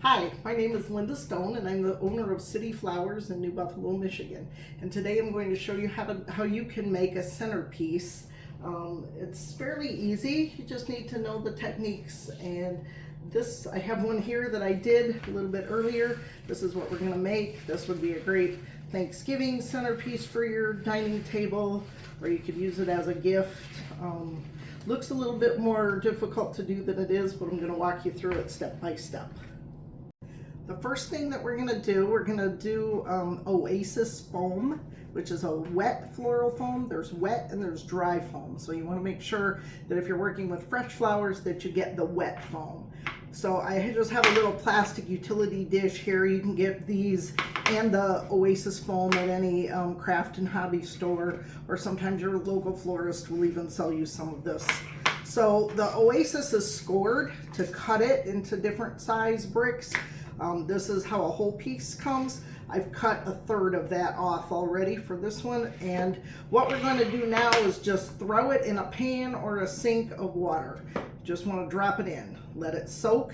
Hi, my name is Linda Stone and I'm the owner of City Flowers in New Buffalo, Michigan. And today I'm going to show you how you can make a centerpiece. It's fairly easy, you just need to know the techniques. And this, I have one here that I did a little bit earlier. This is what we're going to make. This would be a great Thanksgiving centerpiece for your dining table, or you could use it as a gift. Looks a little bit more difficult to do than it is, but I'm going to walk you through it step by step. The first thing that we're going to do Oasis foam, which is a wet floral foam. There's wet and there's dry foam. So you want to make sure that if you're working with fresh flowers that you get the wet foam. So I just have a little plastic utility dish here. You can get these and the Oasis foam at any craft and hobby store, or sometimes your local florist will even sell you some of this. So the Oasis is scored to cut it into different size bricks. This is how a whole piece comes. I've cut a third of that off already for this one, and what we're going to do now is just throw it in a pan or a sink of water. Just want to drop it in, let it soak.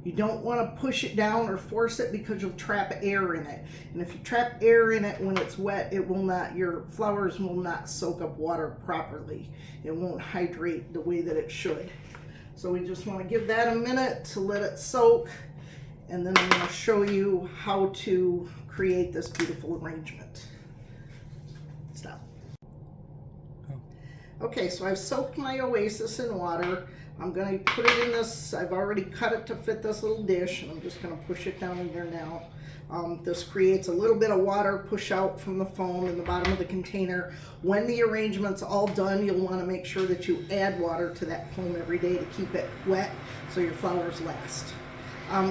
You don't want to push it down or force it because you'll trap air in it, and if you trap air in it when it's wet, it will not, your flowers will not soak up water properly. It won't hydrate the way that it should. So we just want to give that a minute to let it soak. And then I'm going to show you how to create this beautiful arrangement. Stop. Okay, so I've soaked my Oasis in water. I'm going to put it in this, I've already cut it to fit this little dish, and I'm just going to push it down in there now. This creates a little bit of water push out from the foam in the bottom of the container. When the arrangement's all done, you'll want to make sure that you add water to that foam every day to keep it wet so your flowers last.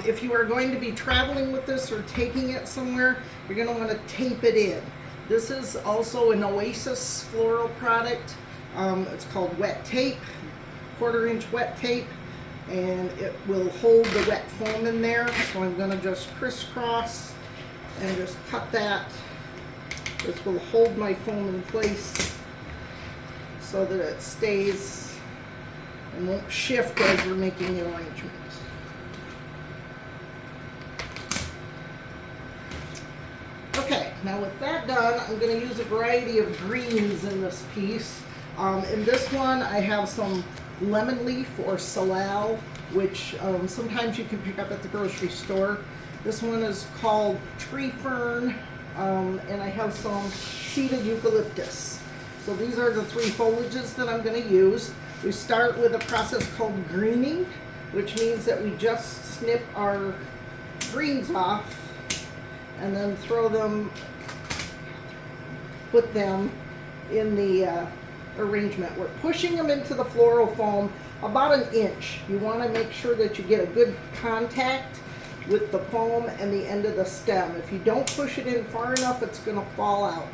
If you are going to be traveling with this or taking it somewhere, you're going to want to tape it in. This is also an Oasis floral product. It's called wet tape, 1/4 inch wet tape, and it will hold the wet foam in there. So I'm going to just crisscross and just cut that. This will hold my foam in place so that it stays and won't shift as you're making the arrangement. Okay, now with that done, I'm going to use a variety of greens in this piece. In this one, I have some lemon leaf or salal, which sometimes you can pick up at the grocery store. This one is called tree fern, and I have some seeded eucalyptus. So these are the three foliages that I'm going to use. We start with a process called greening, which means that we just snip our greens off and then put them in the arrangement. We're pushing them into the floral foam about 1 inch. You want to make sure that you get a good contact with the foam and the end of the stem. If you don't push it in far enough, it's going to fall out.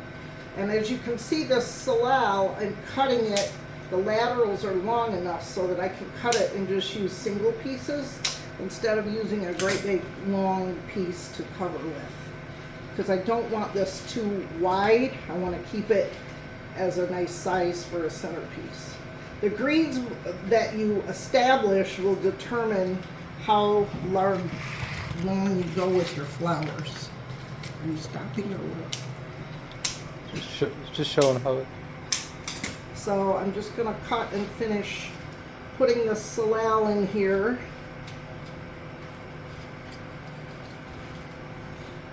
And as you can see, the salal, I'm cutting it, the laterals are long enough so that I can cut it and just use single pieces instead of using a great big long piece to cover with. Because I don't want this too wide. I want to keep it as a nice size for a centerpiece. The greens that you establish will determine how long you go with your flowers. Are you stopping or what? Just showing how it... So I'm just going to cut and finish putting the salal in here.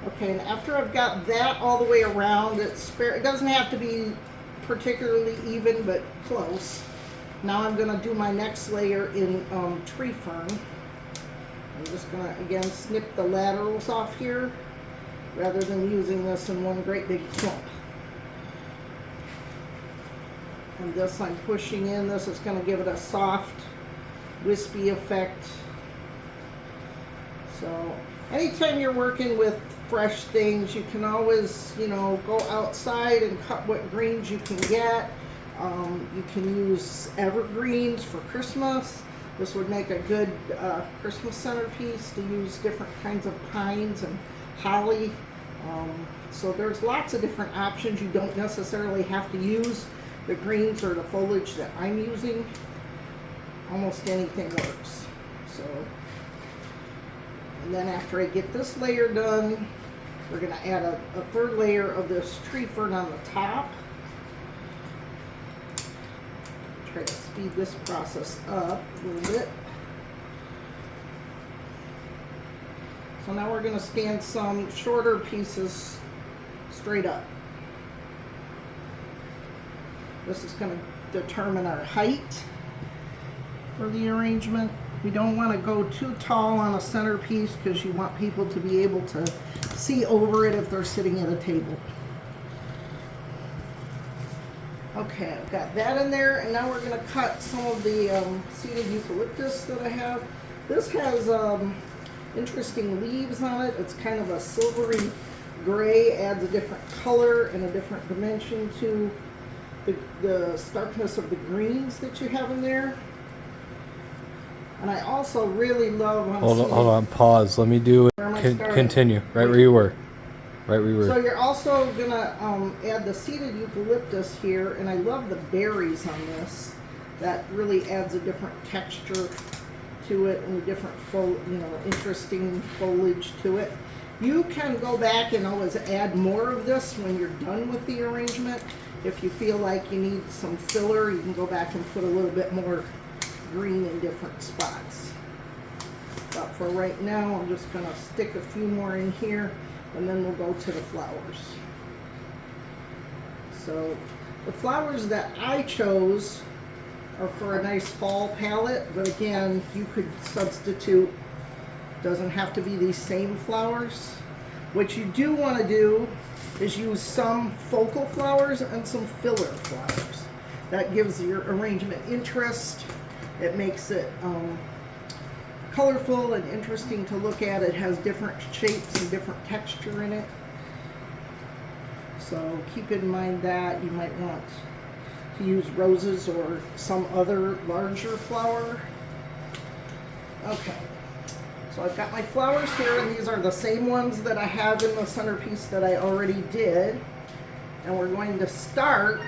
Okay, and after I've got that all the way around, it doesn't have to be particularly even, but close. Now I'm going to do my next layer in tree fern. I'm just going to, again, snip the laterals off here, rather than using this in one great big clump. And this I'm pushing in. This is going to give it a soft, wispy effect. So anytime you're working with fresh things, you can always, go outside and cut what greens you can get. You can use evergreens for Christmas. This would make a good Christmas centerpiece to use different kinds of pines and holly. So there's lots of different options. You don't necessarily have to use the greens or the foliage that I'm using. Almost anything works. So And then after I get this layer done, we're going to add a third layer of this tree fern on the top. Try to speed this process up a little bit. So now we're going to stand some shorter pieces straight up. This is going to determine our height for the arrangement. We don't want to go too tall on a centerpiece because you want people to be able to see over it if they're sitting at a table. Okay, I've got that in there, and now we're going to cut some of the seeded eucalyptus that I have. This has interesting leaves on it. It's kind of a silvery gray, adds a different color and a different dimension to the starkness of the greens that you have in there. And I also really love hold on, pause. Let me do it. Continue right where you were. Right where you were. So you're also gonna add the seeded eucalyptus here, and I love the berries on this. That really adds a different texture to it and a different interesting foliage to it. You can go back and always add more of this when you're done with the arrangement. If you feel like you need some filler, you can go back and put a little bit more green in different spots. But for right now, I'm just going to stick a few more in here, and then we'll go to the flowers. So the flowers that I chose are for a nice fall palette, but again, you could substitute. Doesn't have to be these same flowers. What you do want to do is use some focal flowers and some filler flowers. That gives your arrangement interest. It makes it colorful and interesting to look at. It has different shapes and different texture in it. So keep in mind that you might want to use roses or some other larger flower. Okay, so I've got my flowers here, and these are the same ones that I have in the centerpiece that I already did. And we're going to start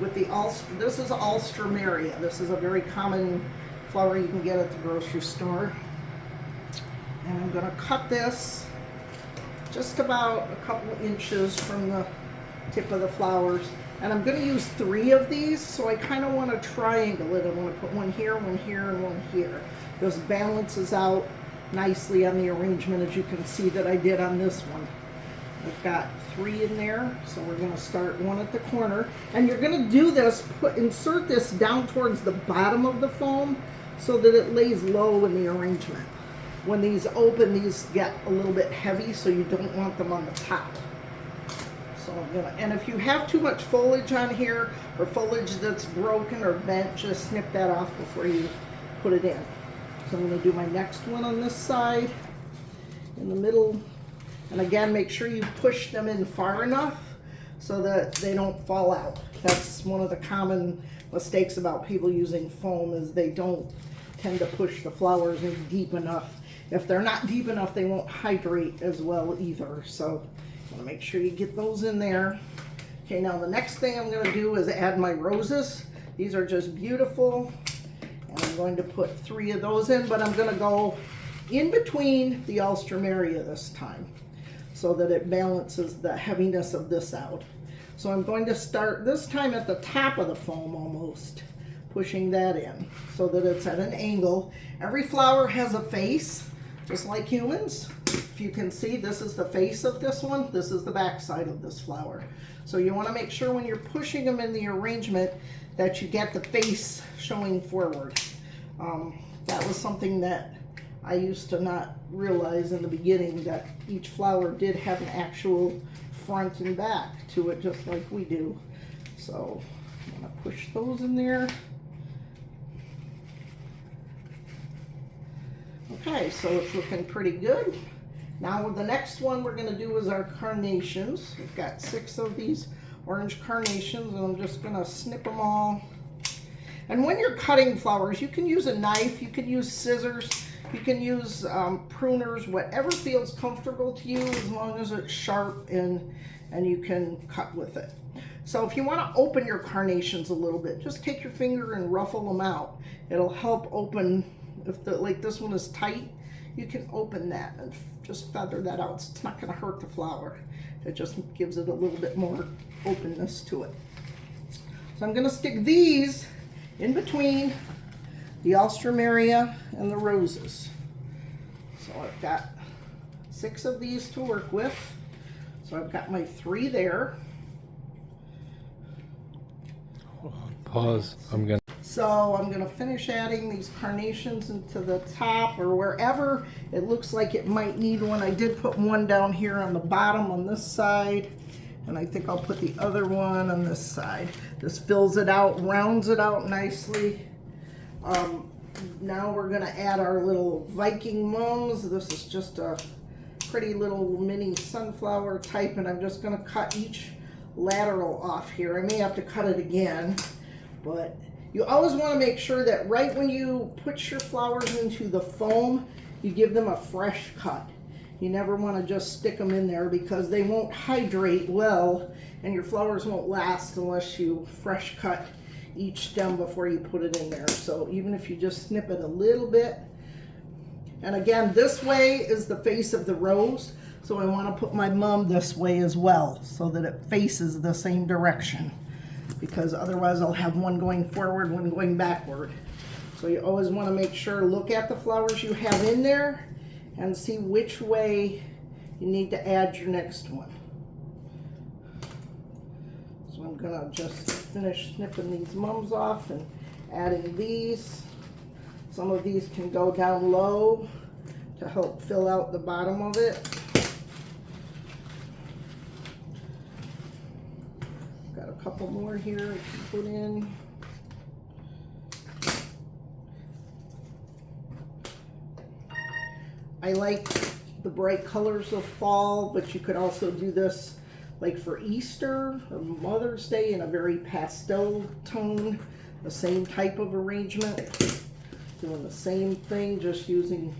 with this is Alstroemeria. This is a very common flower you can get at the grocery store. And I'm going to cut this just about a couple inches from the tip of the flowers. And I'm going to use 3 of these, so I kind of want to triangle it. I want to put one here, and one here. This balances out nicely on the arrangement, as you can see that I did on this one. I've got 3 in there, so we're going to start one at the corner. And you're going to do this, insert this down towards the bottom of the foam so that it lays low in the arrangement. When these open, these get a little bit heavy, so you don't want them on the top. So I'm gonna, and if you have too much foliage on here, or foliage that's broken or bent, just snip that off before you put it in. So I'm going to do my next one on this side, in the middle. And again, make sure you push them in far enough so that they don't fall out. That's one of the common mistakes about people using foam, is they don't tend to push the flowers in deep enough. If they're not deep enough, they won't hydrate as well either. So I'm going to make sure you get those in there. Okay, now the next thing I'm going to do is add my roses. These are just beautiful. And I'm going to put 3 of those in, but I'm going to go in between the Alstroemeria this time, so that it balances the heaviness of this out. So I'm going to start this time at the top of the foam almost, pushing that in so that it's at an angle. Every flower has a face, just like humans. If you can see, this is the face of this one, this is the back side of this flower. So you want to make sure when you're pushing them in the arrangement that you get the face showing forward. That was something that I used to not realize in the beginning, that each flower did have an actual front and back to it, just like we do. So I'm going to push those in there. Okay, so it's looking pretty good. Now the next one we're going to do is our carnations. We've got 6 of these orange carnations, and I'm just going to snip them all. And when you're cutting flowers, you can use a knife, you can use scissors, you can use pruners, whatever feels comfortable to you, as long as it's sharp and you can cut with it. So if you want to open your carnations a little bit, just take your finger and ruffle them out. It'll help open. If like this one is tight, you can open that and just feather that out. It's not going to hurt the flower. It just gives it a little bit more openness to it. So I'm going to stick these in between the alstroemeria and the roses. So I've got 6 of these to work with. So I've got my 3 there. Pause. So I'm gonna finish adding these carnations into the top or wherever it looks like it might need one. I did put one down here on the bottom on this side, and I think I'll put the other one on this side. This fills it out, rounds it out nicely. Now we're gonna add our little Viking mums. This is just a pretty little mini sunflower type, and I'm just gonna cut each lateral off here. I may have to cut it again, but you always want to make sure that right when you put your flowers into the foam, you give them a fresh cut. You never want to just stick them in there because they won't hydrate well and your flowers won't last unless you fresh cut each stem before you put it in there. So even if you just snip it a little bit. And again, this way is the face of the rose. So I want to put my mum this way as well so that it faces the same direction, because otherwise I'll have one going forward, one going backward. So you always want to make sure, look at the flowers you have in there and see which way you need to add your next one. So I'm gonna just finish snipping these mums off and adding these. Some of these can go down low to help fill out the bottom of it. Got a couple more here I can put in. I like the bright colors of fall, but you could also do this like for Easter or Mother's Day in a very pastel tone, the same type of arrangement. Doing the same thing, just using,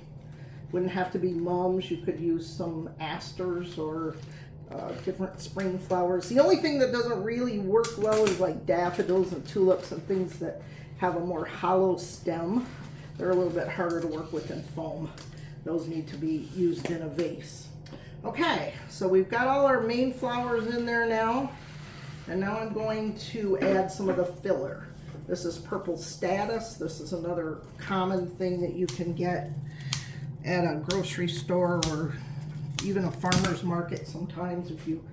wouldn't have to be mums, you could use some asters or different spring flowers. The only thing that doesn't really work well is like daffodils and tulips and things that have a more hollow stem. They're a little bit harder to work with in foam. Those need to be used in a vase. Okay, so we've got all our main flowers in there now, and now I'm going to add some of the filler. This is purple status. This is another common thing that you can get at a grocery store or even a farmer's market sometimes if you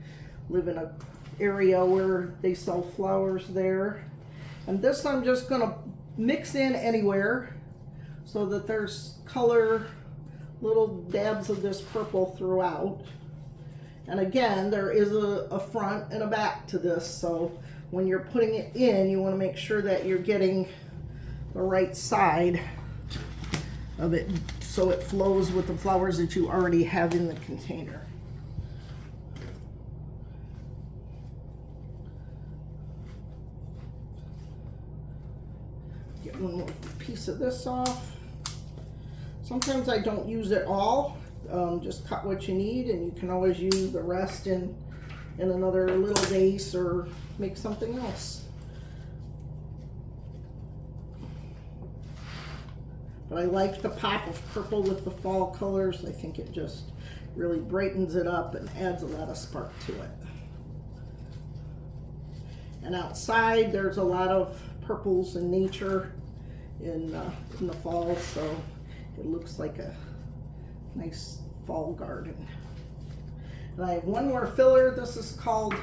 live in an area where they sell flowers there. And this I'm just gonna mix in anywhere so that there's color, little dabs of this purple throughout. And again, there is a front and a back to this, so when you're putting it in, you want to make sure that you're getting the right side of it so it flows with the flowers that you already have in the container. Get one more piece of this off. Sometimes I don't use it all, just cut what you need, and you can always use the rest in another little vase or make something else. But I like the pop of purple with the fall colors. I think it just really brightens it up and adds a lot of spark to it. And outside there's a lot of purples in nature in the fall, so it looks like a nice fall garden. And I have one more filler. This is called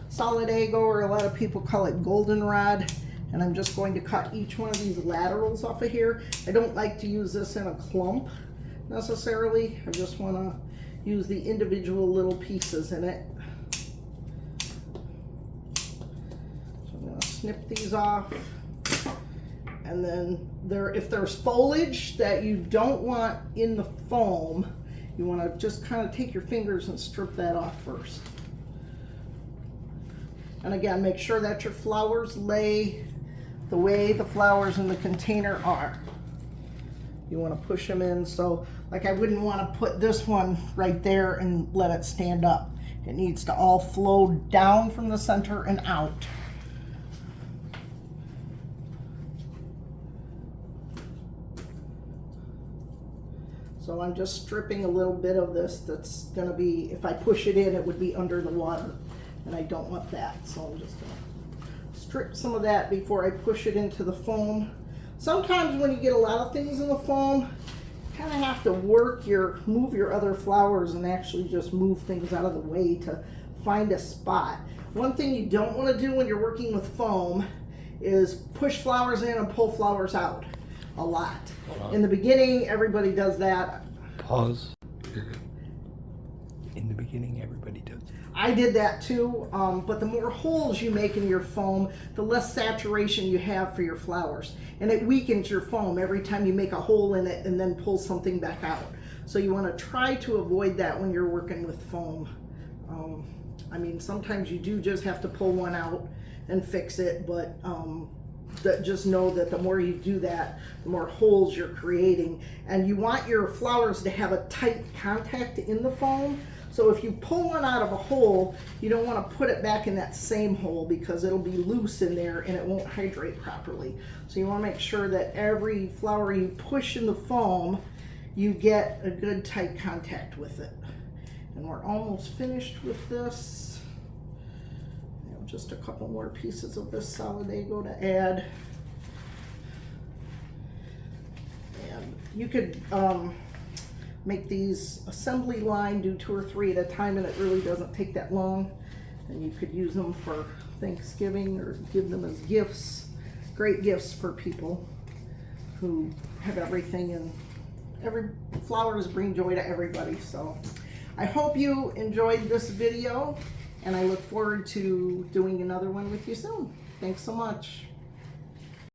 Solidago, or a lot of people call it goldenrod. And I'm just going to cut each one of these laterals off of here. I don't like to use this in a clump necessarily. I just want to use the individual little pieces in it. So I'm going to snip these off. And then if there's foliage that you don't want in the foam, you want to just kind of take your fingers and strip that off first. And again, make sure that your flowers lay the way the flowers in the container are. You want to push them in, so like I wouldn't want to put this one right there and let it stand up. It needs to all flow down from the center and out. So I'm just stripping a little bit of this that's gonna be, if I push it in, it would be under the water. And I don't want that, so I'm just gonna strip some of that before I push it into the foam. Sometimes when you get a lot of things in the foam, you kind of have to move your other flowers and actually just move things out of the way to find a spot. One thing you don't want to do when you're working with foam is push flowers in and pull flowers out a lot. In the beginning, everybody does that. Pause. In the beginning, everybody does. I did that too, but the more holes you make in your foam, the less saturation you have for your flowers. And it weakens your foam every time you make a hole in it and then pull something back out. So you want to try to avoid that when you're working with foam. I mean, sometimes you do just have to pull one out and fix it, but just know that the more you do that, the more holes you're creating. And you want your flowers to have a tight contact in the foam. So if you pull one out of a hole, you don't want to put it back in that same hole because it'll be loose in there and it won't hydrate properly. So you want to make sure that every flower you push in the foam, you get a good tight contact with it. And we're almost finished with this. I have just a couple more pieces of this solidago to add. And you could make these assembly line, do 2 or 3 at a time, and it really doesn't take that long. And you could use them for Thanksgiving or give them as gifts. Great gifts for people who have everything, and flowers bring joy to everybody. So I hope you enjoyed this video, and I look forward to doing another one with you soon. Thanks so much.